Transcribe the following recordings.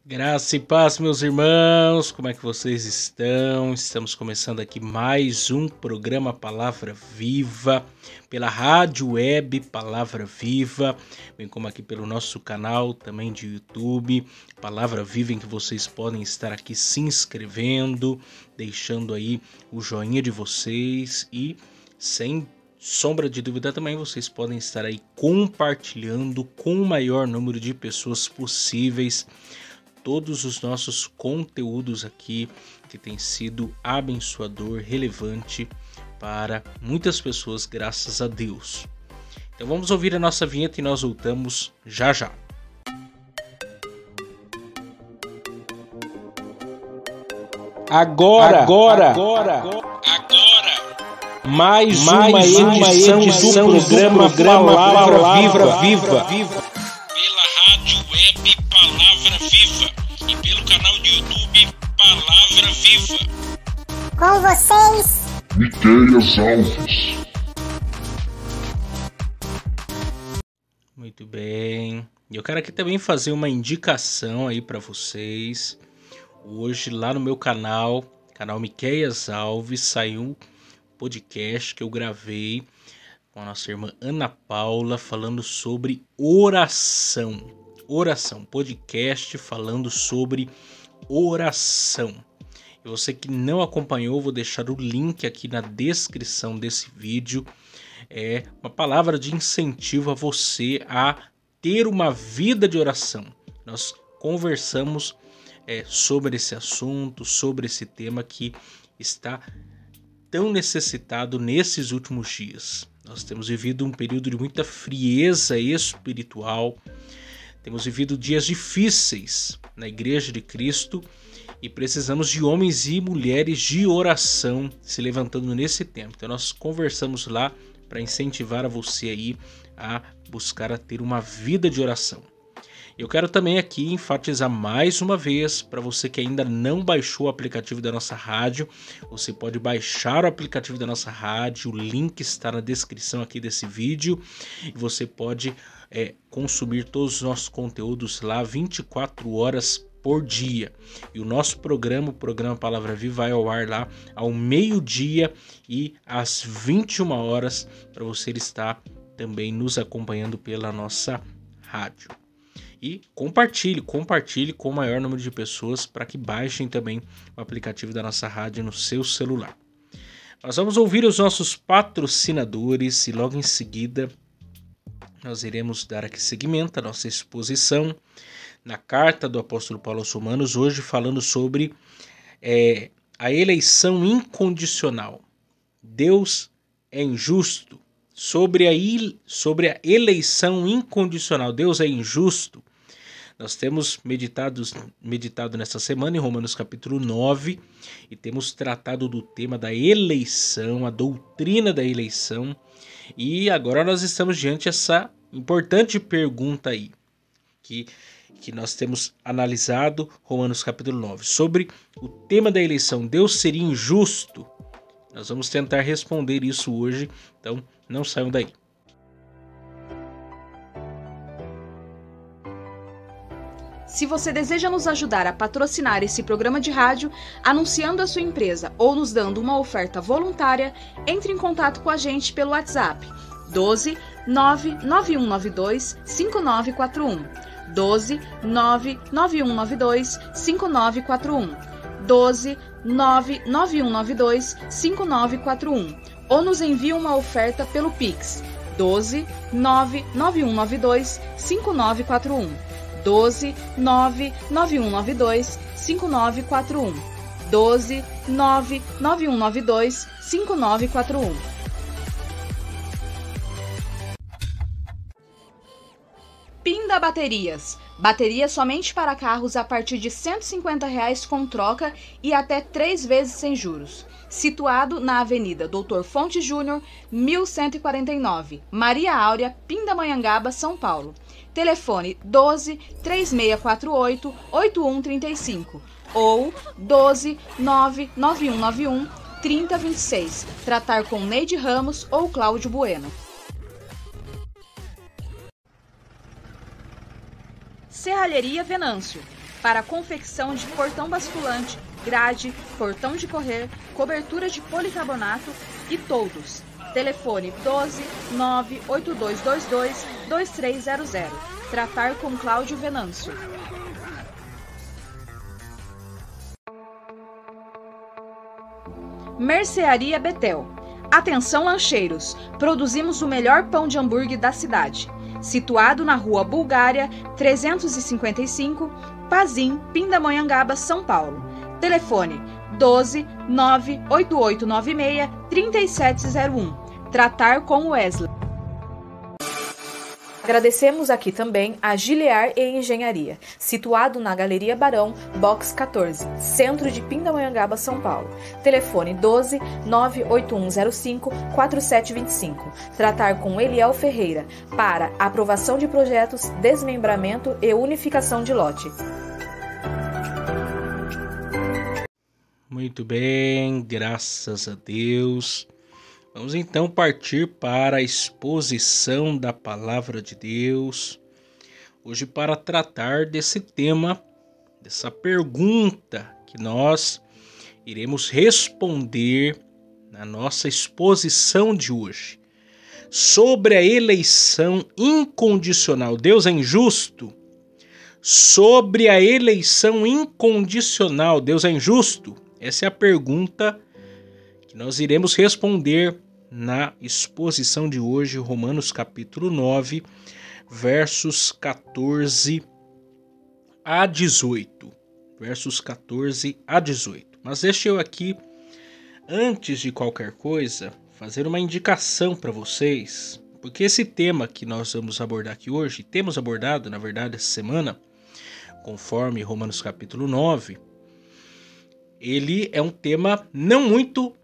Graça e paz, meus irmãos, como é que vocês estão? Estamos começando aqui mais um programa Palavra Viva, pela rádio web Palavra Viva, bem como aqui pelo nosso canal também de YouTube, Palavra Viva, em que vocês podem estar aqui se inscrevendo, deixando aí o joinha de vocês e sem sombra de dúvida também vocês podem estar aí compartilhando com o maior número de pessoas possíveis todos os nossos conteúdos aqui, que tem sido abençoador, relevante para muitas pessoas, graças a Deus. Então vamos ouvir a nossa vinheta e nós voltamos já já. Agora. Mais uma edição do programa Palavra Viva. Pela rádio web Palavra Viva e pelo canal do YouTube Palavra Viva. Com vocês, Miqueias Alves. Muito bem. E eu quero aqui também fazer uma indicação aí para vocês. Hoje lá no meu canal Miqueias Alves, saiu um podcast que eu gravei com a nossa irmã Ana Paula falando sobre oração, podcast falando sobre oração. E você que não acompanhou, vou deixar o link aqui na descrição desse vídeo. É uma palavra de incentivo a você a ter uma vida de oração. Nós conversamos sobre esse assunto, sobre esse tema que está tão necessitado nesses últimos dias. Nós temos vivido um período de muita frieza espiritual, temos vivido dias difíceis na Igreja de Cristo e precisamos de homens e mulheres de oração se levantando nesse tempo. Então nós conversamos lá para incentivar a você aí a buscar a ter uma vida de oração. Eu quero também aqui enfatizar mais uma vez, para você que ainda não baixou o aplicativo da nossa rádio, você pode baixar o aplicativo da nossa rádio, o link está na descrição aqui desse vídeo, e você pode consumir todos os nossos conteúdos lá 24 horas por dia. E o nosso programa, o programa Palavra Viva, vai ao ar lá ao meio-dia e às 21 horas, para você estar também nos acompanhando pela nossa rádio. E compartilhe com o maior número de pessoas para que baixem também o aplicativo da nossa rádio no seu celular. Nós vamos ouvir os nossos patrocinadores e logo em seguida nós iremos dar aqui seguimento à nossa exposição na carta do apóstolo Paulo aos Romanos, hoje falando sobre a eleição incondicional. Deus é injusto. Sobre a eleição incondicional, Deus é injusto. Nós temos meditado nesta semana em Romanos capítulo 9 e temos tratado do tema da eleição, a doutrina da eleição. E agora nós estamos diante dessa importante pergunta aí, que nós temos analisado Romanos capítulo 9, sobre o tema da eleição. Deus seria injusto? Nós vamos tentar responder isso hoje, então não saiam daí. Se você deseja nos ajudar a patrocinar esse programa de rádio, anunciando a sua empresa ou nos dando uma oferta voluntária, entre em contato com a gente pelo WhatsApp 12 99192 5941, 12 99192 5941, 12 99192 5941, ou nos envie uma oferta pelo Pix 12 99192 5941, 12 99192 5941, 12 99192 5941. Pinda Baterias. Baterias somente para carros a partir de R$ 150 com troca e até 3 vezes sem juros. Situado na Avenida Doutor Fonte Júnior, 1149, Maria Áurea, Pindamonhangaba, São Paulo. Telefone 12 3648 8135 ou 12 99191 3026. Tratar com Neide Ramos ou Cláudio Bueno. Serralheria Venâncio. para confecção de portão basculante, grade, portão de correr, cobertura de policarbonato e toldos. Telefone 12 98222 2300. Tratar com Cláudio Venâncio. Mercearia Betel. Atenção lancheiros, produzimos o melhor pão de hambúrguer da cidade. Situado na Rua Bulgária, 355, Pazim, Pindamonhangaba, São Paulo. Telefone 12 98896 3701. Tratar com Wesley. Agradecemos aqui também a Gilear e Engenharia, situado na Galeria Barão, Box 14, centro de Pindamonhangaba, São Paulo. Telefone 12 98105 4725. Tratar com Eliel Ferreira para aprovação de projetos, desmembramento e unificação de lote. Muito bem, graças a Deus. Vamos então partir para a exposição da Palavra de Deus, hoje para tratar desse tema, dessa pergunta que nós iremos responder na nossa exposição de hoje, sobre a eleição incondicional. Deus é injusto? Sobre a eleição incondicional, Deus é injusto? Essa é a pergunta que nós iremos responder na exposição de hoje, Romanos capítulo 9, versos 14 a 18. Versos 14 a 18. Mas deixa eu aqui, antes de qualquer coisa, fazer uma indicação para vocês, porque esse tema que nós vamos abordar aqui hoje, temos abordado, na verdade, essa semana, conforme Romanos capítulo 9, ele é um tema não muito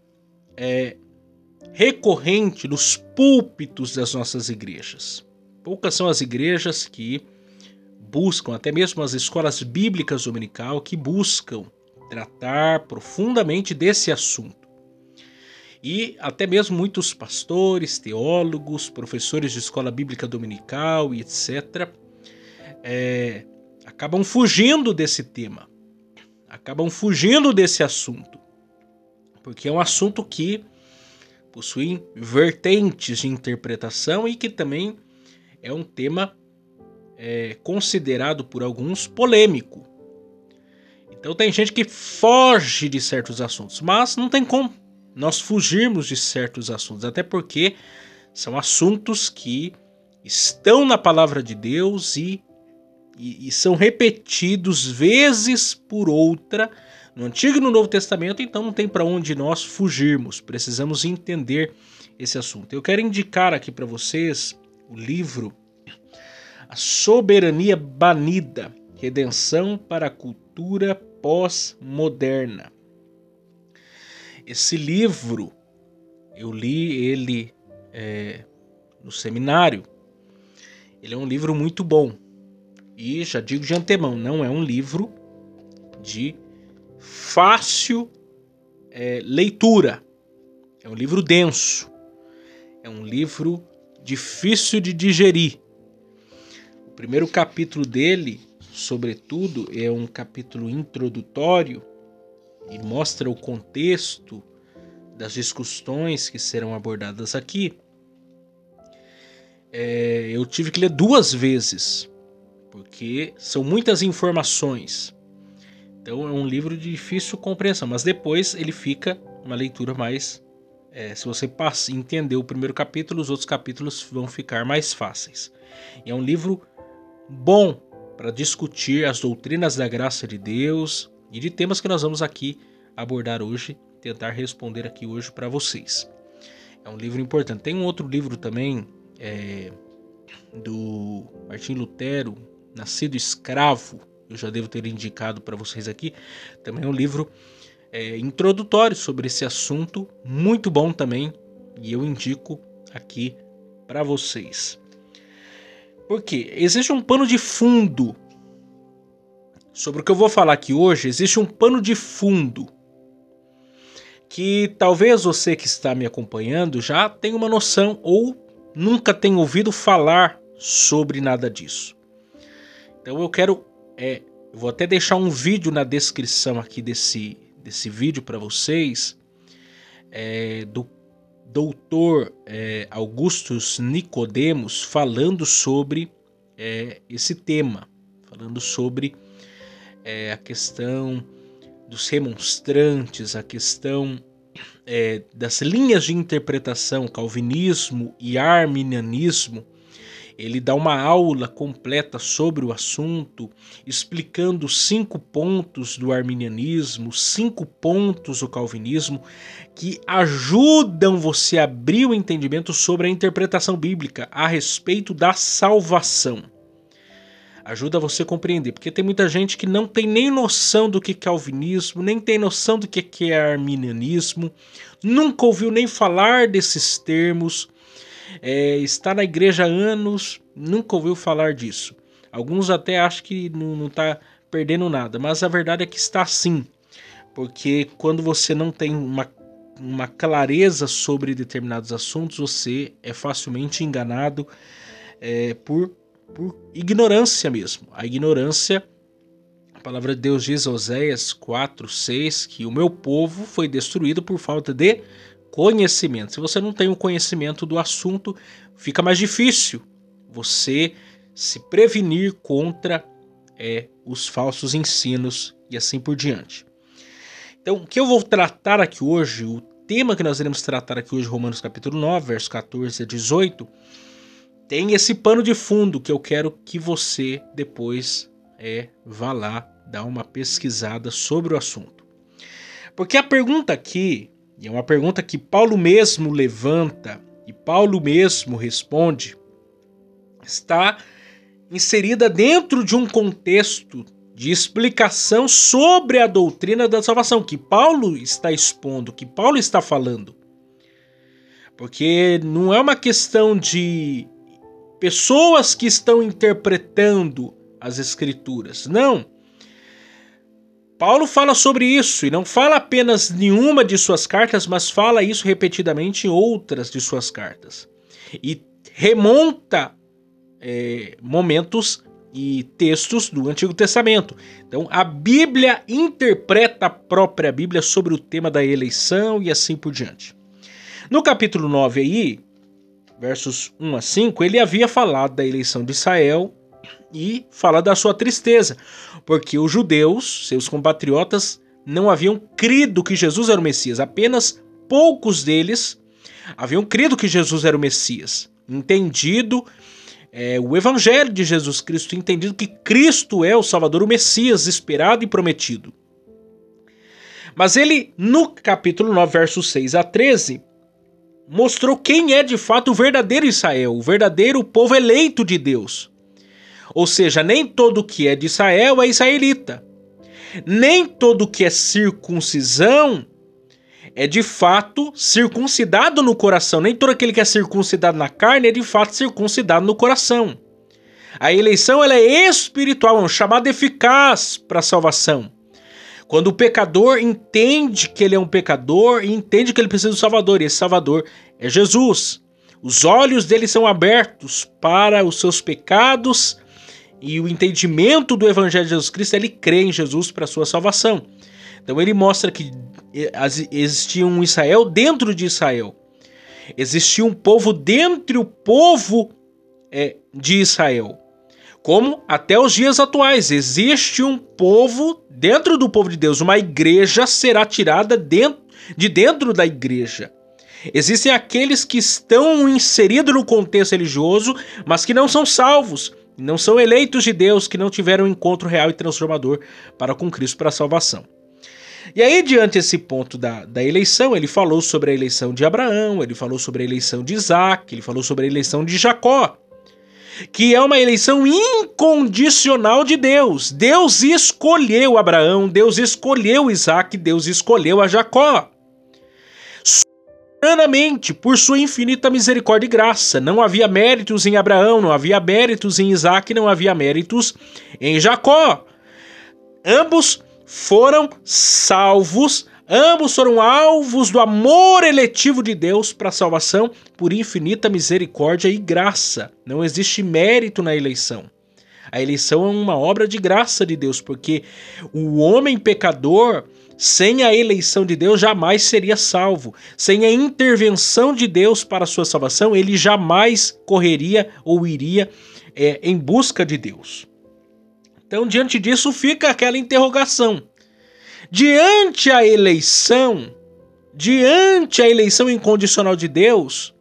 recorrente nos púlpitos das nossas igrejas. Poucas são as igrejas que buscam, até mesmo as escolas bíblicas dominical, que buscam tratar profundamente desse assunto. E até mesmo muitos pastores, teólogos, professores de escola bíblica dominical e etc. Acabam fugindo desse tema, acabam fugindo desse assunto, porque é um assunto que possui vertentes de interpretação e que também é um tema considerado por alguns polêmico. Então tem gente que foge de certos assuntos, mas não tem como nós fugirmos de certos assuntos, até porque são assuntos que estão na palavra de Deus e são repetidos vezes por outra no Antigo e no Novo Testamento, então não tem para onde nós fugirmos, precisamos entender esse assunto. Eu quero indicar aqui para vocês o livro A Soberania Banida, Redenção para a Cultura Pós-Moderna. Esse livro, eu li ele no seminário. Ele é um livro muito bom. E já digo de antemão, não é um livro de fácil leitura. É um livro denso. É um livro difícil de digerir. O primeiro capítulo dele, sobretudo, é um capítulo introdutório e mostra o contexto das discussões que serão abordadas aqui. Eu tive que ler 2 vezes, porque são muitas informações. Então é um livro de difícil compreensão, mas depois ele fica uma leitura mais... se você entender o primeiro capítulo, os outros capítulos vão ficar mais fáceis. E é um livro bom para discutir as doutrinas da graça de Deus e de temas que nós vamos aqui abordar hoje, tentar responder aqui hoje para vocês. É um livro importante. Tem um outro livro também, do Martinho Lutero, Nascido Escravo, eu já devo ter indicado para vocês aqui. Também é um livro introdutório sobre esse assunto, muito bom também, e eu indico aqui para vocês. Porque existe um pano de fundo sobre o que eu vou falar aqui hoje. Existe um pano de fundo que talvez você que está me acompanhando já tenha uma noção ou nunca tenha ouvido falar sobre nada disso. Então eu Eu vou até deixar um vídeo na descrição aqui desse vídeo para vocês, do doutor Augustus Nicodemos falando sobre esse tema, falando sobre a questão dos remonstrantes, a questão das linhas de interpretação, calvinismo e arminianismo. Ele dá uma aula completa sobre o assunto, explicando 5 pontos do arminianismo, 5 pontos do calvinismo, que ajudam você a abrir o entendimento sobre a interpretação bíblica a respeito da salvação. Ajuda você a compreender, porque tem muita gente que não tem nem noção do que é calvinismo, nem tem noção do que é arminianismo, nunca ouviu nem falar desses termos, está na igreja há anos, nunca ouviu falar disso. Alguns até acham que não está perdendo nada, mas a verdade é que está sim, porque quando você não tem uma clareza sobre determinados assuntos, você é facilmente enganado por ignorância mesmo. A ignorância, a palavra de Deus diz em Oséias 4:6 que o meu povo foi destruído por falta de conhecimento. Se você não tem o conhecimento do assunto, fica mais difícil você se prevenir contra os falsos ensinos e assim por diante. Então, o que eu vou tratar aqui hoje, o tema que nós iremos tratar aqui hoje, Romanos capítulo 9, versos 14 a 18, tem esse pano de fundo que eu quero que você depois vá lá dar uma pesquisada sobre o assunto. Porque a pergunta aqui, e é uma pergunta que Paulo mesmo levanta e Paulo mesmo responde, está inserida dentro de um contexto de explicação sobre a doutrina da salvação, que Paulo está expondo, que Paulo está falando. Porque não é uma questão de pessoas que estão interpretando as escrituras, não. Paulo fala sobre isso, e não fala apenas em uma de suas cartas, mas fala isso repetidamente em outras de suas cartas. E remonta momentos e textos do Antigo Testamento. Então a Bíblia interpreta a própria Bíblia sobre o tema da eleição e assim por diante. No capítulo 9 aí, versos 1 a 5, ele havia falado da eleição de Israel e fala da sua tristeza, porque os judeus, seus compatriotas, não haviam crido que Jesus era o Messias. Apenas poucos deles haviam crido que Jesus era o Messias, entendido o evangelho de Jesus Cristo, entendido que Cristo é o Salvador, o Messias esperado e prometido. Mas ele, no capítulo 9, versos 6 a 13, mostrou quem é de fato o verdadeiro Israel, o verdadeiro povo eleito de Deus. Ou seja, nem todo que é de Israel é israelita. Nem todo que é circuncisão é de fato circuncidado no coração. Nem todo aquele que é circuncidado na carne é de fato circuncidado no coração. A eleição ela é espiritual, é um chamado eficaz para a salvação. Quando o pecador entende que ele é um pecador e entende que ele precisa do Salvador, e esse Salvador é Jesus. Os olhos dele são abertos para os seus pecados e o entendimento do Evangelho de Jesus Cristo, ele crê em Jesus para a sua salvação. Então ele mostra que existia um Israel dentro de Israel. Existia um povo dentro do povo de Israel. Como até os dias atuais, existe um povo dentro do povo de Deus. Uma igreja será tirada de dentro da igreja. Existem aqueles que estão inseridos no contexto religioso, mas que não são salvos, não são eleitos de Deus, que não tiveram um encontro real e transformador para com Cristo para a salvação. E aí, diante desse ponto da eleição, ele falou sobre a eleição de Abraão, ele falou sobre a eleição de Isaac, ele falou sobre a eleição de Jacó, que é uma eleição incondicional de Deus. Deus escolheu Abraão, Deus escolheu Isaac, Deus escolheu a Jacó. Soberanamente, por sua infinita misericórdia e graça. Não havia méritos em Abraão, não havia méritos em Isaac, não havia méritos em Jacó. Ambos foram salvos, ambos foram alvos do amor eletivo de Deus para a salvação por infinita misericórdia e graça. Não existe mérito na eleição. A eleição é uma obra de graça de Deus, porque o homem pecador, sem a eleição de Deus, jamais seria salvo. Sem a intervenção de Deus para a sua salvação, ele jamais correria ou iria em busca de Deus. Então, diante disso, fica aquela interrogação. Diante a eleição incondicional de Deus,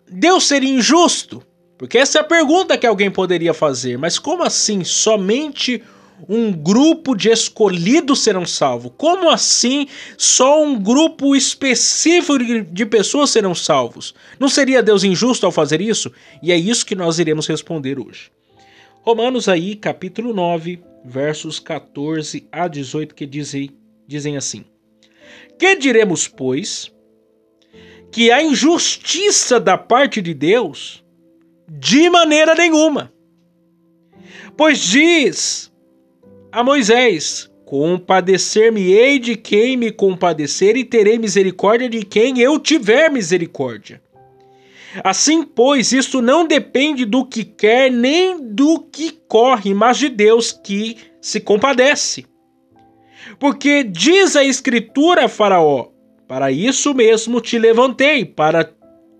Deus seria injusto? Porque essa é a pergunta que alguém poderia fazer. Mas como assim somente um grupo de escolhidos serão salvos? Como assim só um grupo específico de pessoas serão salvos? Não seria Deus injusto ao fazer isso? E é isso que nós iremos responder hoje. Romanos aí, capítulo 9, versos 14 a 18, que dizem assim: Que diremos, pois, que a injustiça da parte de Deus? De maneira nenhuma. Pois diz a Moisés: Compadecer-me-ei de quem me compadecer, e terei misericórdia de quem eu tiver misericórdia. Assim, pois, isto não depende do que quer nem do que corre, mas de Deus que se compadece. Porque diz a Escritura a Faraó: Para isso mesmo te levantei, para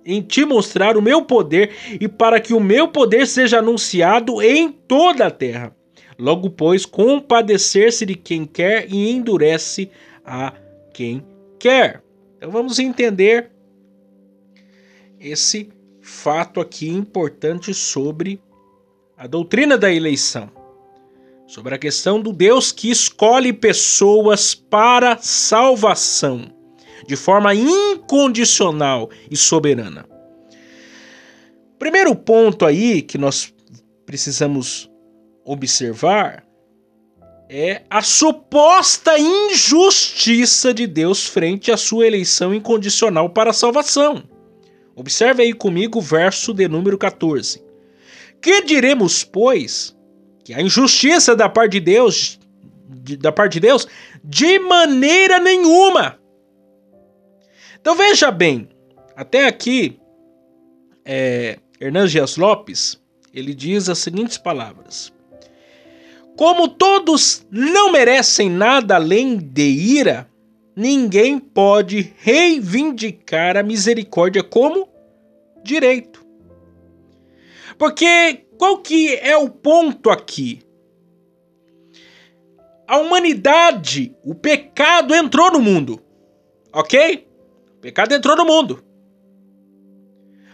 em te mostrar o meu poder e para que o meu poder seja anunciado em toda a terra. Logo, pois, compadecer-se de quem quer e endurece a quem quer. Então vamos entender esse fato aqui importante sobre a doutrina da eleição. Sobre a questão do Deus que escolhe pessoas para salvação de forma incondicional e soberana. Primeiro ponto aí que nós precisamos observar é a suposta injustiça de Deus frente à sua eleição incondicional para a salvação. Observe aí comigo o verso de número 14. Que diremos, pois, que a injustiça da parte de Deus, de maneira nenhuma. Então veja bem, até aqui, Hernán Dias Lopes, ele diz as seguintes palavras: Como todos não merecem nada além de ira, ninguém pode reivindicar a misericórdia como direito. Porque qual que é o ponto aqui? A humanidade, o pecado entrou no mundo, ok? O pecado entrou no mundo.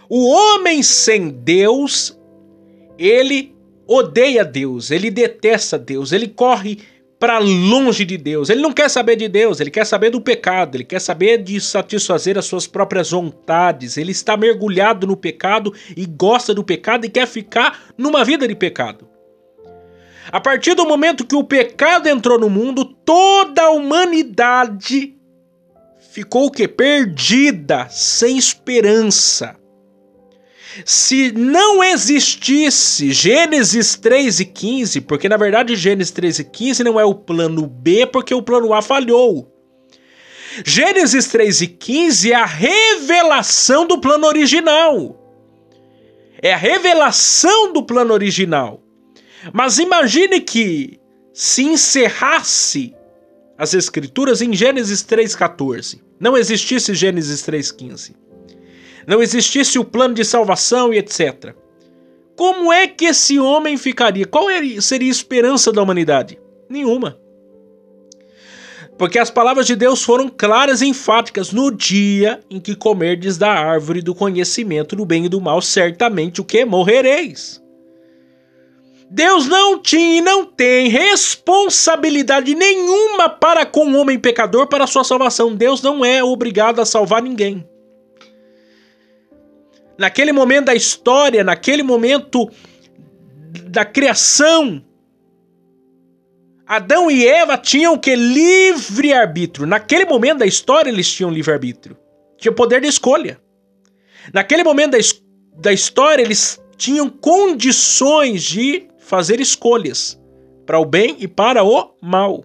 O homem sem Deus, ele odeia Deus, ele detesta Deus, ele corre para longe de Deus, ele não quer saber de Deus, ele quer saber do pecado, ele quer saber de satisfazer as suas próprias vontades, ele está mergulhado no pecado e gosta do pecado e quer ficar numa vida de pecado. A partir do momento que o pecado entrou no mundo, toda a humanidade ficou o quê? Perdida, sem esperança. Se não existisse Gênesis 3:15, porque na verdade Gênesis 3:15 não é o plano B, porque o plano A falhou. Gênesis 3:15 é a revelação do plano original. É a revelação do plano original. Mas imagine que se encerrasse as escrituras em Gênesis 3:14. Não existisse Gênesis 3:15. Não existisse o plano de salvação e etc. Como é que esse homem ficaria? Qual seria a esperança da humanidade? Nenhuma. Porque as palavras de Deus foram claras e enfáticas: no dia em que comerdes da árvore do conhecimento do bem e do mal, certamente o que? Morrereis. Deus não tinha e não tem responsabilidade nenhuma para com o homem pecador para a sua salvação. Deus não é obrigado a salvar ninguém. Naquele momento da história, naquele momento da criação, Adão e Eva tinham que livre-arbítrio. Naquele momento da história eles tinham livre-arbítrio. Tinham poder de escolha. Naquele momento da história eles tinham condições de fazer escolhas para o bem e para o mal.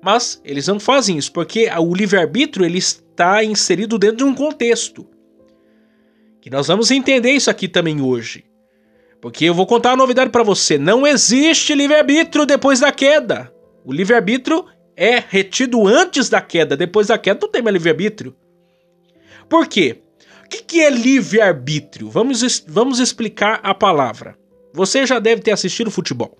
Mas eles não fazem isso, porque o livre-arbítrio ele está inserido dentro de um contexto. E nós vamos entender isso aqui também hoje. Porque eu vou contar uma novidade para você. Não existe livre-arbítrio depois da queda. O livre-arbítrio é retido antes da queda. Depois da queda não tem mais livre-arbítrio. Por quê? O que é livre-arbítrio? Vamos explicar a palavra. Você já deve ter assistido futebol.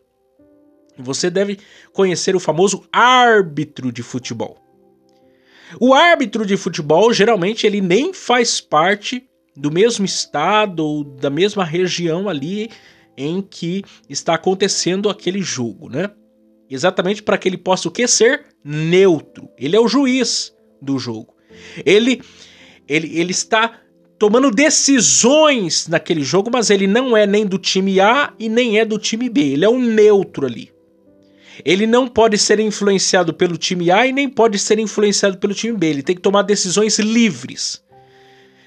Você deve conhecer o famoso árbitro de futebol. O árbitro de futebol, geralmente, ele nem faz parte do mesmo estado ou da mesma região ali em que está acontecendo aquele jogo, né? Exatamente para que ele possa o quê? Ser neutro. Ele é o juiz do jogo. Ele está tomando decisões naquele jogo, mas ele não é nem do time A e nem é do time B. Ele é um neutro ali. Ele não pode ser influenciado pelo time A e nem pode ser influenciado pelo time B. Ele tem que tomar decisões livres.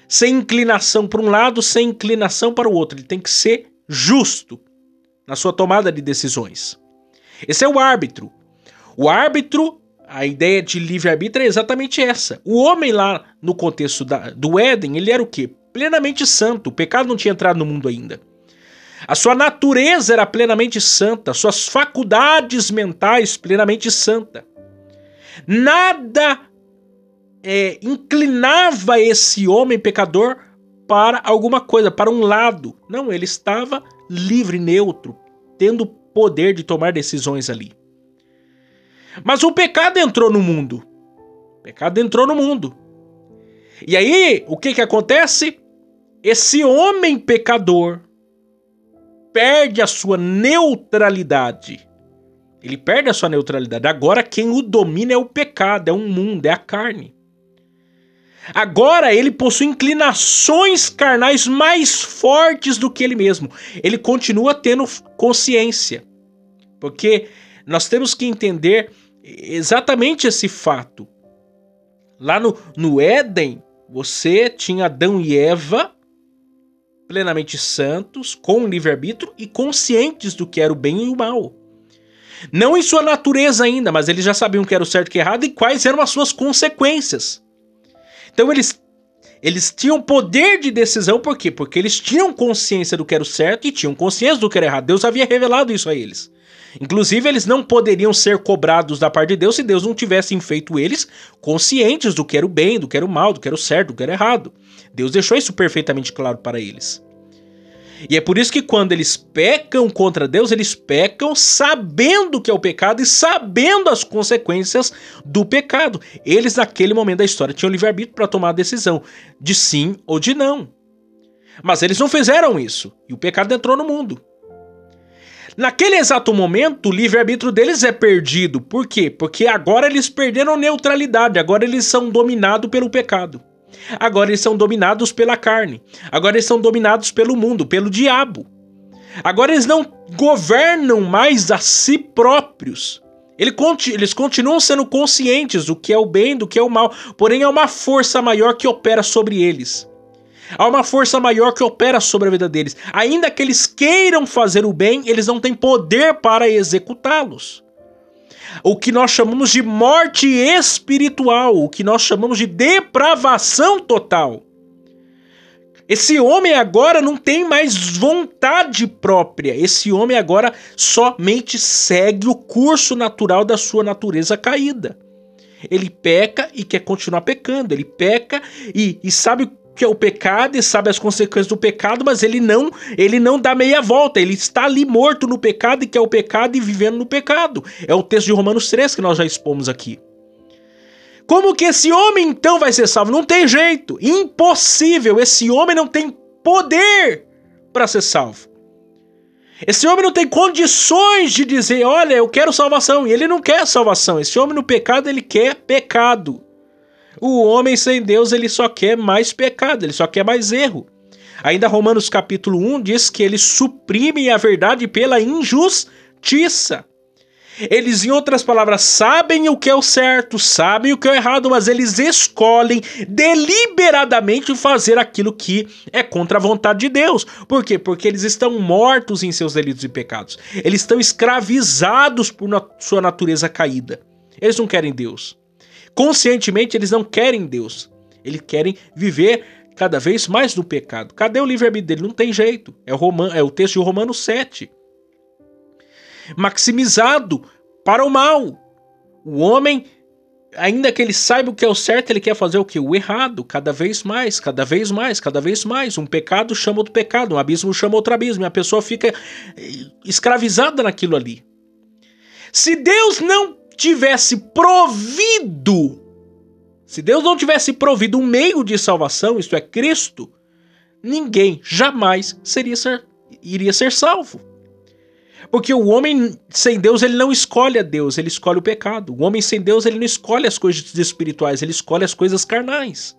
Sem inclinação para um lado, sem inclinação para o outro. Ele tem que ser justo na sua tomada de decisões. Esse é o árbitro. O árbitro, a ideia de livre-arbítrio é exatamente essa. O homem lá no contexto do Éden, ele era o quê? Plenamente santo. O pecado não tinha entrado no mundo ainda. A sua natureza era plenamente santa, suas faculdades mentais plenamente santa. Nada inclinava esse homem pecador para alguma coisa, para um lado. Não, ele estava livre, neutro, tendo poder de tomar decisões ali. Mas o pecado entrou no mundo. O pecado entrou no mundo. E aí, o que acontece? Esse homem pecador perde a sua neutralidade. Ele perde a sua neutralidade. Agora quem o domina é o pecado, é um mundo, é a carne. Agora ele possui inclinações carnais mais fortes do que ele mesmo. Ele continua tendo consciência. Porque nós temos que entender exatamente esse fato. Lá no Éden, você tinha Adão e Eva plenamente santos, com livre-arbítrio e conscientes do que era o bem e o mal. Não em sua natureza ainda, mas eles já sabiam o que era o certo e o que era errado e quais eram as suas consequências. Então eles tinham poder de decisão, por quê? Porque eles tinham consciência do que era o certo e tinham consciência do que era errado. Deus havia revelado isso a eles. Inclusive, eles não poderiam ser cobrados da parte de Deus se Deus não tivesse feito eles conscientes do que era o bem, do que era o mal, do que era o certo, do que era errado. Deus deixou isso perfeitamente claro para eles. E é por isso que quando eles pecam contra Deus, eles pecam sabendo o que é o pecado e sabendo as consequências do pecado. Eles, naquele momento da história, tinham livre-arbítrio para tomar a decisão de sim ou de não. Mas eles não fizeram isso e o pecado entrou no mundo. Naquele exato momento, o livre-arbítrio deles é perdido. Por quê? Porque agora eles perderam neutralidade, agora eles são dominados pelo pecado. Agora eles são dominados pela carne. Agora eles são dominados pelo mundo, pelo diabo. Agora eles não governam mais a si próprios. Eles continuam sendo conscientes do que é o bem, do que é o mal. Porém, há uma força maior que opera sobre eles. Há uma força maior que opera sobre a vida deles. Ainda que eles queiram fazer o bem, eles não têm poder para executá-los. O que nós chamamos de morte espiritual, o que nós chamamos de depravação total. Esse homem agora não tem mais vontade própria. Esse homem agora somente segue o curso natural da sua natureza caída. Ele peca e quer continuar pecando. Ele peca e sabe o que é o pecado e sabe as consequências do pecado, mas ele não dá meia volta, ele está ali morto no pecado e quer o pecado e vivendo no pecado. É o texto de Romanos 3 que nós já expomos aqui. Como que esse homem então vai ser salvo? Não tem jeito, impossível, esse homem não tem poder para ser salvo. Esse homem não tem condições de dizer, olha, eu quero salvação, e ele não quer salvação. Esse homem no pecado, ele quer pecado. O homem sem Deus, ele só quer mais pecado, ele só quer mais erro. Ainda Romanos capítulo 1 diz que eles suprimem a verdade pela injustiça. Eles, em outras palavras, sabem o que é o certo, sabem o que é o errado, mas eles escolhem deliberadamente fazer aquilo que é contra a vontade de Deus. Por quê? Porque eles estão mortos em seus delitos e pecados. Eles estão escravizados por sua natureza caída. Eles não querem Deus. Conscientemente, eles não querem Deus. Eles querem viver cada vez mais no pecado. Cadê o livre-arbítrio dele? Não tem jeito. É o texto de Romanos 7. Maximizado para o mal. O homem, ainda que ele saiba o que é o certo, ele quer fazer o quê? O errado. Cada vez mais, cada vez mais, cada vez mais. Um pecado chama outro pecado, um abismo chama outro abismo. E a pessoa fica escravizada naquilo ali. Se Deus não tivesse provido, um meio de salvação, isto é, Cristo, ninguém jamais iria ser salvo. Porque o homem sem Deus, ele não escolhe a Deus, ele escolhe o pecado. O homem sem Deus, ele não escolhe as coisas espirituais, ele escolhe as coisas carnais.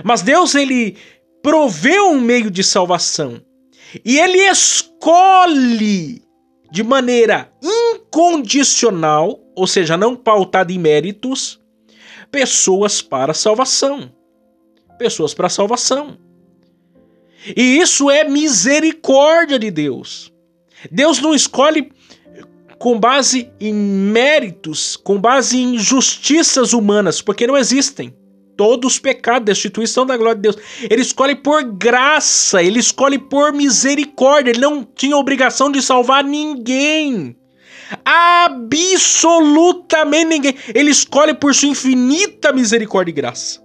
Mas Deus, ele proveu um meio de salvação. E ele escolhe de maneira incondicional, ou seja, não pautada em méritos, pessoas para salvação. Pessoas para salvação. E isso é misericórdia de Deus. Deus não escolhe com base em méritos, com base em justiças humanas, porque não existem. Todos os pecados, destituição da glória de Deus. Ele escolhe por graça, ele escolhe por misericórdia. Ele não tinha obrigação de salvar ninguém. Absolutamente ninguém. Ele escolhe por sua infinita misericórdia e graça.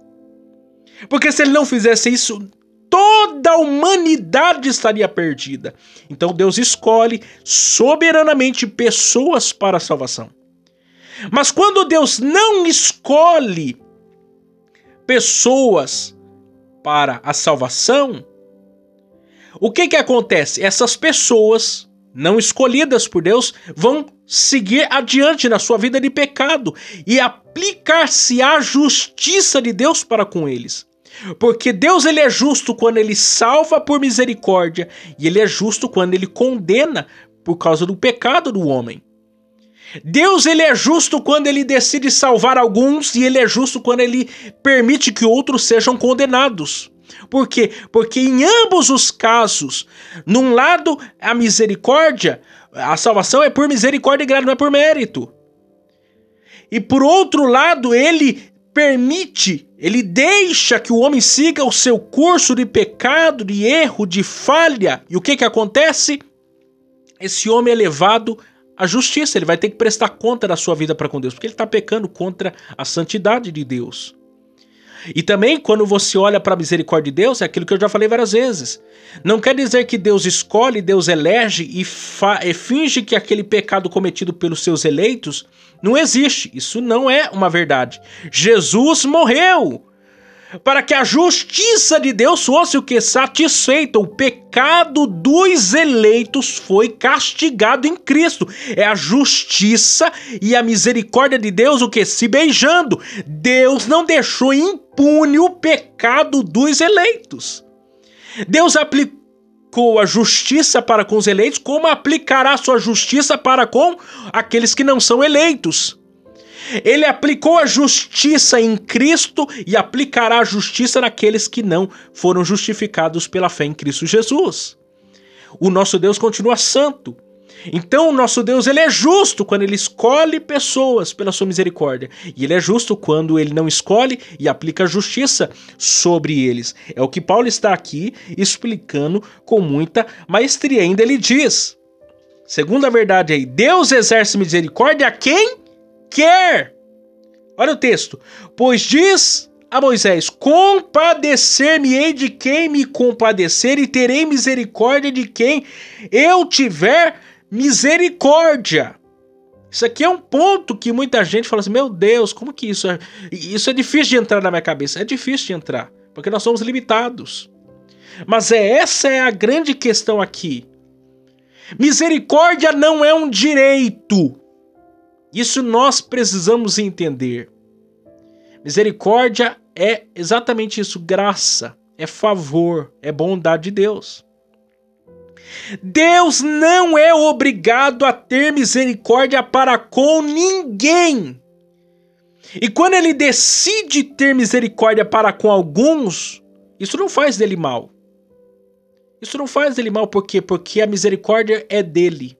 Porque se ele não fizesse isso, toda a humanidade estaria perdida. Então Deus escolhe soberanamente pessoas para a salvação. Mas quando Deus não escolhe pessoas para a salvação, o que acontece? Essas pessoas não escolhidas por Deus vão seguir adiante na sua vida de pecado e aplicar-se a justiça de Deus para com eles. Porque Deus, ele é justo quando ele salva por misericórdia e ele é justo quando ele condena por causa do pecado do homem. Deus, ele é justo quando ele decide salvar alguns e ele é justo quando ele permite que outros sejam condenados. Por quê? Porque em ambos os casos, num lado a misericórdia, a salvação é por misericórdia e graça, não é por mérito. E por outro lado, ele permite, ele deixa que o homem siga o seu curso de pecado, de erro, de falha. E o que acontece? Esse homem é levado à justiça, ele vai ter que prestar conta da sua vida para com Deus, porque ele está pecando contra a santidade de Deus. E também, quando você olha para a misericórdia de Deus, é aquilo que eu já falei várias vezes. Não quer dizer que Deus escolhe, Deus elege e finge que aquele pecado cometido pelos seus eleitos não existe. Isso não é uma verdade. Jesus morreu para que a justiça de Deus fosse o que? Satisfeita. O pecado dos eleitos foi castigado em Cristo. É a justiça e a misericórdia de Deus o que? Se beijando. Deus não deixou impune o pecado dos eleitos. Deus aplicou a justiça para com os eleitos, como aplicará a sua justiça para com aqueles que não são eleitos. Ele aplicou a justiça em Cristo e aplicará a justiça naqueles que não foram justificados pela fé em Cristo Jesus. O nosso Deus continua santo. Então o nosso Deus, ele é justo quando ele escolhe pessoas pela sua misericórdia. E ele é justo quando ele não escolhe e aplica a justiça sobre eles. É o que Paulo está aqui explicando com muita maestria. Ainda ele diz, segunda verdade aí, Deus exerce misericórdia a quem quer. Olha o texto. Pois diz a Moisés, compadecer-me-ei de quem me compadecer e terei misericórdia de quem eu tiver misericórdia. Isso aqui é um ponto que muita gente fala assim, meu Deus, como que isso é? Isso é difícil de entrar na minha cabeça. É difícil de entrar, porque nós somos limitados. Mas essa é a grande questão aqui. Misericórdia não é um direito. Isso nós precisamos entender. Misericórdia é exatamente isso, graça, é favor, é bondade de Deus. Deus não é obrigado a ter misericórdia para com ninguém. E quando ele decide ter misericórdia para com alguns, isso não faz dele mal. Isso não faz dele mal, por quê? Porque a misericórdia é dele.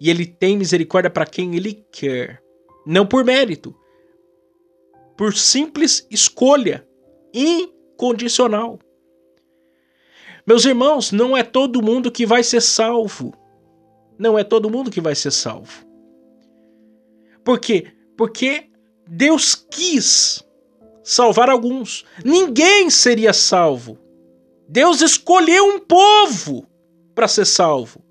E ele tem misericórdia para quem ele quer. Não por mérito. Por simples escolha. incondicional. Meus irmãos, não é todo mundo que vai ser salvo. Não é todo mundo que vai ser salvo. Por quê? Porque Deus quis salvar alguns. Ninguém seria salvo. Deus escolheu um povo para ser salvo.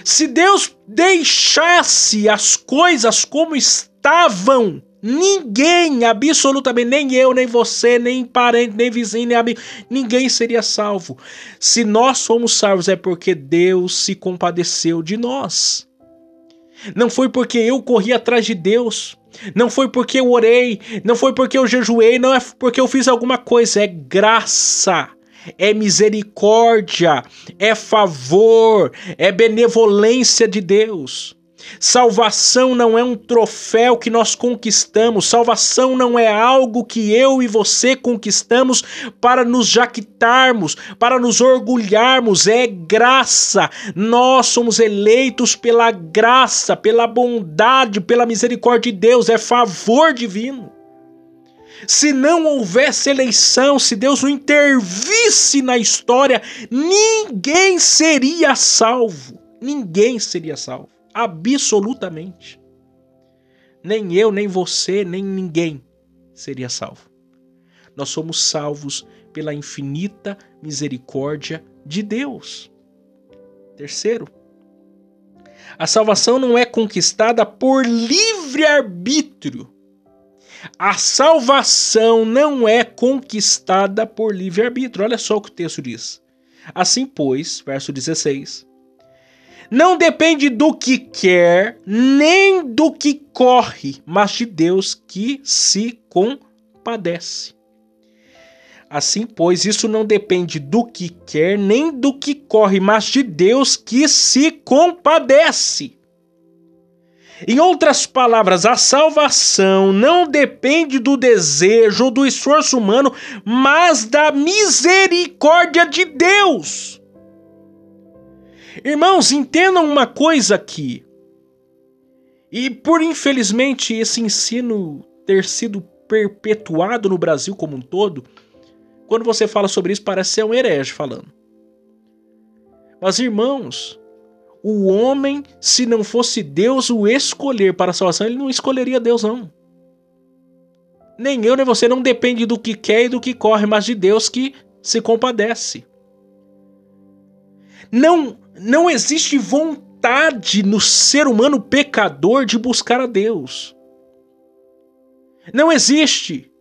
Se Deus deixasse as coisas como estavam, ninguém, absolutamente, nem eu, nem você, nem parente, nem vizinho, nem amigo, ninguém seria salvo. Se nós somos salvos é porque Deus se compadeceu de nós. Não foi porque eu corri atrás de Deus, não foi porque eu orei, não foi porque eu jejuei, não é porque eu fiz alguma coisa, é graça. É misericórdia, é favor, é benevolência de Deus. Salvação não é um troféu que nós conquistamos, salvação não é algo que eu e você conquistamos para nos jactarmos, para nos orgulharmos, é graça. Nós somos eleitos pela graça, pela bondade, pela misericórdia de Deus, é favor divino. Se não houvesse eleição, se Deus não intervisse na história, ninguém seria salvo. Ninguém seria salvo. Absolutamente. Nem eu, nem você, nem ninguém seria salvo. Nós somos salvos pela infinita misericórdia de Deus. Terceiro, a salvação não é conquistada por livre-arbítrio. A salvação não é conquistada por livre-arbítrio. Olha só o que o texto diz. Assim, pois, verso 16, não depende do que quer, nem do que corre, mas de Deus que se compadece. Assim, pois, isso não depende do que quer, nem do que corre, mas de Deus que se compadece. Em outras palavras, a salvação não depende do desejo ou do esforço humano, mas da misericórdia de Deus. Irmãos, entendam uma coisa aqui. E por infelizmente esse ensino ter sido perpetuado no Brasil como um todo, quando você fala sobre isso parece ser um herege falando. Mas irmãos, o homem, se não fosse Deus o escolher para a salvação, ele não escolheria Deus, não. Nem eu, nem você, não depende do que quer e do que corre, mas de Deus que se compadece. Não existe vontade no ser humano pecador de buscar a Deus. Não existe.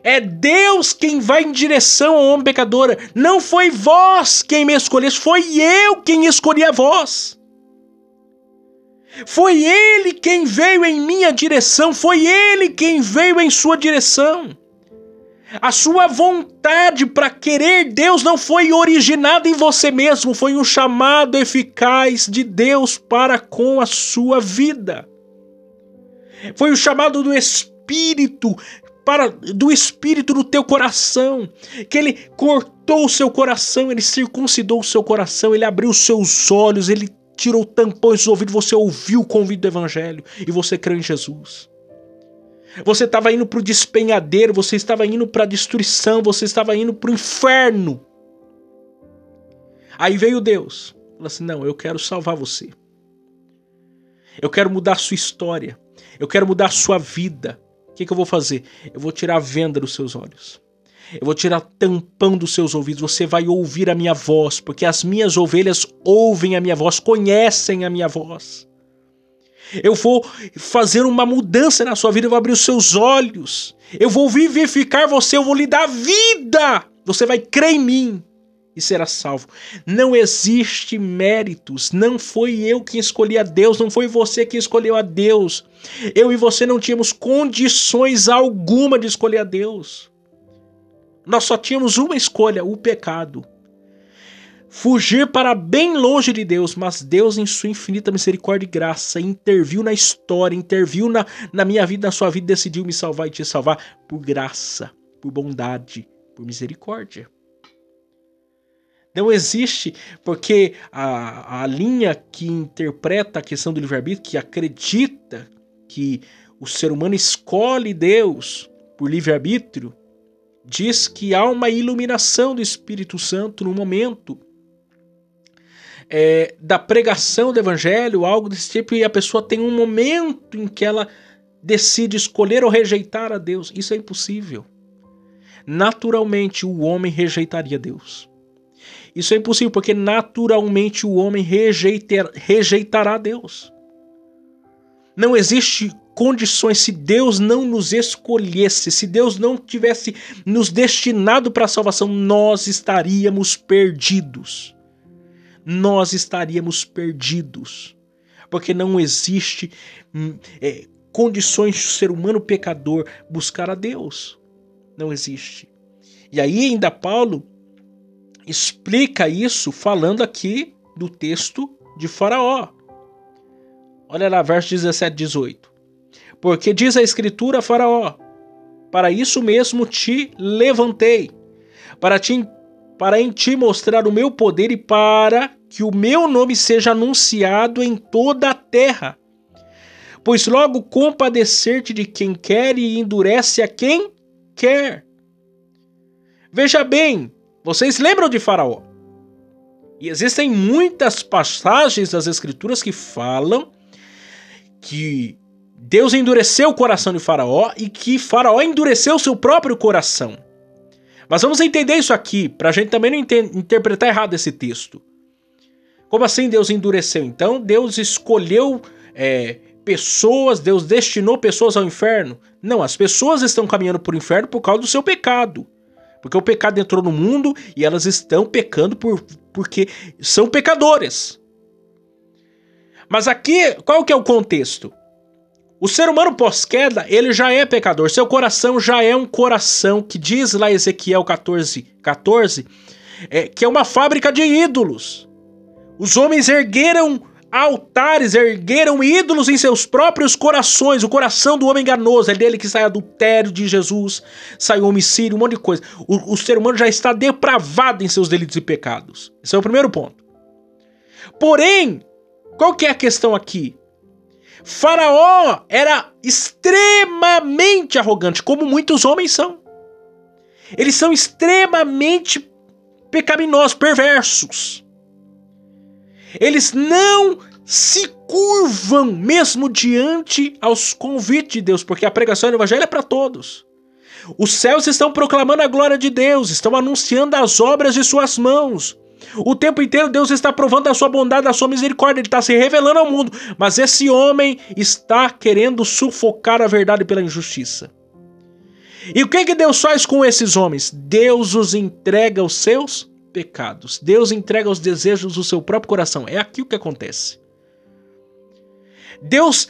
É Deus quem vai em direção ao homem pecador. Não foi vós quem me escolheste, foi eu quem escolhi a vós. Foi Ele quem veio em minha direção, foi Ele quem veio em sua direção. A sua vontade para querer Deus não foi originada em você mesmo, foi um chamado eficaz de Deus para com a sua vida. Foi o chamado do Espírito, do Espírito no teu coração, que Ele cortou o seu coração, Ele circuncidou o seu coração, Ele abriu os seus olhos, Ele tirou tampões dos ouvidos, você ouviu o convite do Evangelho e você creu em Jesus. Você estava indo para o despenhadeiro, você estava indo para a destruição, você estava indo para o inferno. Aí veio Deus, falou assim, não, eu quero salvar você. Eu quero mudar a sua história, eu quero mudar a sua vida. O que eu vou fazer? Eu vou tirar a venda dos seus olhos. Eu vou tirar tampão dos seus ouvidos. Você vai ouvir a minha voz, porque as minhas ovelhas ouvem a minha voz, conhecem a minha voz. Eu vou fazer uma mudança na sua vida, eu vou abrir os seus olhos. Eu vou vivificar você, eu vou lhe dar vida. Você vai crer em mim e será salvo. Não existe méritos, não foi eu quem escolhi a Deus, não foi você quem escolheu a Deus. Eu e você não tínhamos condições alguma de escolher a Deus. Nós só tínhamos uma escolha, o pecado. Fugir para bem longe de Deus, mas Deus em sua infinita misericórdia e graça interviu na história, interviu na minha vida, na sua vida, decidiu me salvar e te salvar por graça, por bondade, por misericórdia. Não existe, porque a linha que interpreta a questão do livre-arbítrio, que acredita que o ser humano escolhe Deus por livre-arbítrio, diz que há uma iluminação do Espírito Santo no momento da pregação do evangelho, algo desse tipo, e a pessoa tem um momento em que ela decide escolher ou rejeitar a Deus. Isso é impossível. Naturalmente o homem rejeitaria Deus. Isso é impossível porque naturalmente o homem rejeitará Deus. Não existe condições. Se Deus não nos escolhesse, se Deus não tivesse nos destinado para a salvação, nós estaríamos perdidos. Nós estaríamos perdidos. Porque não existe condições do ser humano pecador buscar a Deus. Não existe. E aí ainda Paulo explica isso falando aqui do texto de Faraó. Olha lá, versos 17 e 18. Porque diz a Escritura a Faraó: para isso mesmo te levantei, para em ti mostrar o meu poder e para que o meu nome seja anunciado em toda a terra. Pois logo compadecer-te de quem quer e endurece a quem quer. Veja bem, vocês lembram de Faraó? E existem muitas passagens das Escrituras que falam que Deus endureceu o coração de Faraó e que Faraó endureceu o seu próprio coração. Mas vamos entender isso aqui, para a gente também não interpretar errado esse texto. Como assim Deus endureceu? Então Deus escolheu pessoas, Deus destinou pessoas ao inferno? Não, as pessoas estão caminhando para o inferno por causa do seu pecado. Porque o pecado entrou no mundo e elas estão pecando porque são pecadoras. Mas aqui, qual que é o contexto? O ser humano pós-queda, ele já é pecador. Seu coração já é um coração que diz lá Ezequiel 14, que é uma fábrica de ídolos. Os homens ergueram altares, ergueram ídolos em seus próprios corações. O coração do homem enganoso, é dele que sai adultério de Jesus, sai homicídio, um monte de coisa. O ser humano já está depravado em seus delitos e pecados. Esse é o primeiro ponto. Porém, qual que é a questão aqui? Faraó era extremamente arrogante, como muitos homens são. Eles são extremamente pecaminosos, perversos. Eles não se curvam mesmo diante aos convites de Deus, porque a pregação do evangelho é para todos. Os céus estão proclamando a glória de Deus, estão anunciando as obras de suas mãos. O tempo inteiro Deus está provando a sua bondade, a sua misericórdia, Ele está se revelando ao mundo. Mas esse homem está querendo sufocar a verdade pela injustiça. E o que Deus faz com esses homens? Deus os entrega aos seus pecados. Deus entrega os desejos do seu próprio coração. É aqui o que acontece. Deus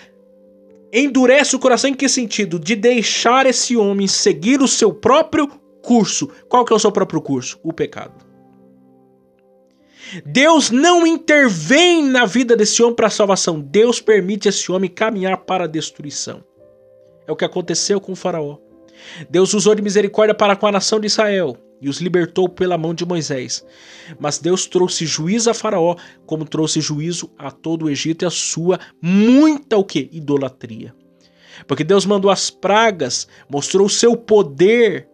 endurece o coração em que sentido? De deixar esse homem seguir o seu próprio curso. Qual que é o seu próprio curso? O pecado. Deus não intervém na vida desse homem para a salvação. Deus permite esse homem caminhar para a destruição. É o que aconteceu com o Faraó. Deus usou de misericórdia para com a nação de Israel e os libertou pela mão de Moisés. Mas Deus trouxe juízo a Faraó, como trouxe juízo a todo o Egito e a sua muita o quê? Idolatria. Porque Deus mandou as pragas, mostrou o seu poder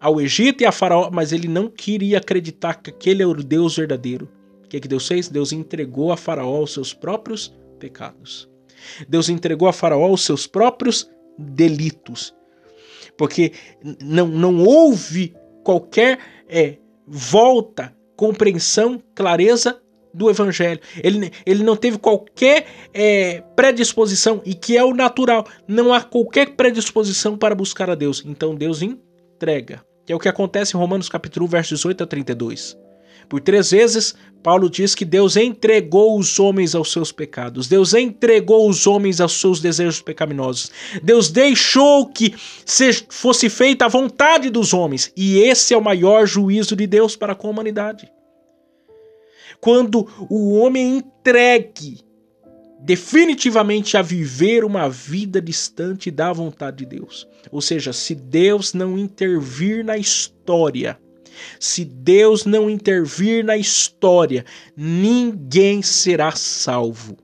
ao Egito e a Faraó, mas ele não queria acreditar que aquele era o Deus verdadeiro. O que Deus fez? Deus entregou a Faraó os seus próprios pecados. Deus entregou a Faraó os seus próprios delitos. Porque não houve qualquer volta, compreensão, clareza do evangelho. Ele não teve qualquer predisposição, e que é o natural. Não há qualquer predisposição para buscar a Deus. Então Deus entrega. Que é o que acontece em Romanos capítulo 1, versos 18 a 32. Por 3 vezes, Paulo diz que Deus entregou os homens aos seus pecados. Deus entregou os homens aos seus desejos pecaminosos. Deus deixou que fosse feita a vontade dos homens. E esse é o maior juízo de Deus para com a humanidade. Quando o homem entregue definitivamente a viver uma vida distante da vontade de Deus. Ou seja, se Deus não intervir na história, ninguém será salvo.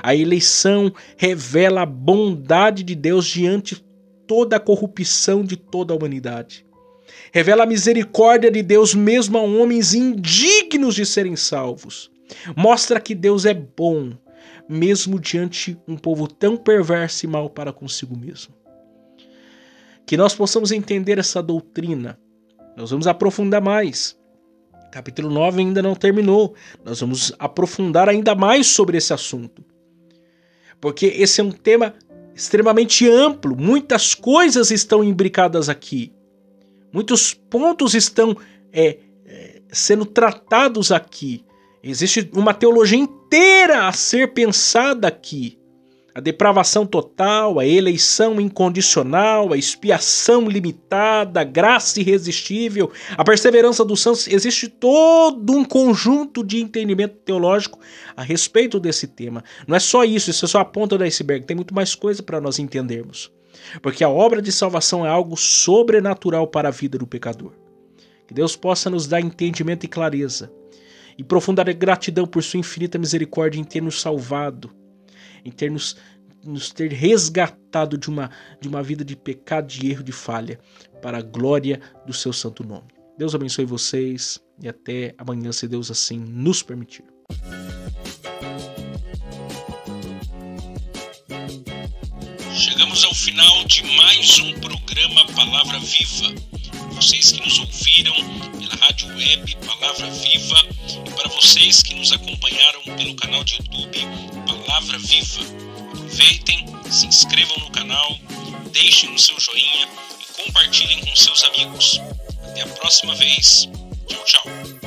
A eleição revela a bondade de Deus diante de toda a corrupção de toda a humanidade. Revela a misericórdia de Deus mesmo a homens indignos de serem salvos. Mostra que Deus é bom, mesmo diante um povo tão perverso e mau para consigo mesmo. Que nós possamos entender essa doutrina. Nós vamos aprofundar mais. Capítulo 9 ainda não terminou. Nós vamos aprofundar ainda mais sobre esse assunto. Porque esse é um tema extremamente amplo. Muitas coisas estão imbricadas aqui. Muitos pontos estão sendo tratados aqui. Existe uma teologia inteira a ser pensada aqui. A depravação total, a eleição incondicional, a expiação limitada, a graça irresistível, a perseverança dos santos. Existe todo um conjunto de entendimento teológico a respeito desse tema. Não é só isso é só a ponta do iceberg. Tem muito mais coisa para nós entendermos. Porque a obra de salvação é algo sobrenatural para a vida do pecador. Que Deus possa nos dar entendimento e clareza. E profunda gratidão por sua infinita misericórdia em ter nos salvado. Em ter nos ter resgatado de uma vida de pecado, de erro, de falha, para a glória do seu santo nome. Deus abençoe vocês e até amanhã, se Deus assim nos permitir. Chegamos ao final de mais um programa Palavra Viva. Vocês que nos ouviram pela rádio web Palavra Viva e para vocês que nos acompanharam pelo canal de YouTube Palavra Viva. Aproveitem, se inscrevam no canal, deixem o seu joinha e compartilhem com seus amigos. Até a próxima vez. Tchau, tchau.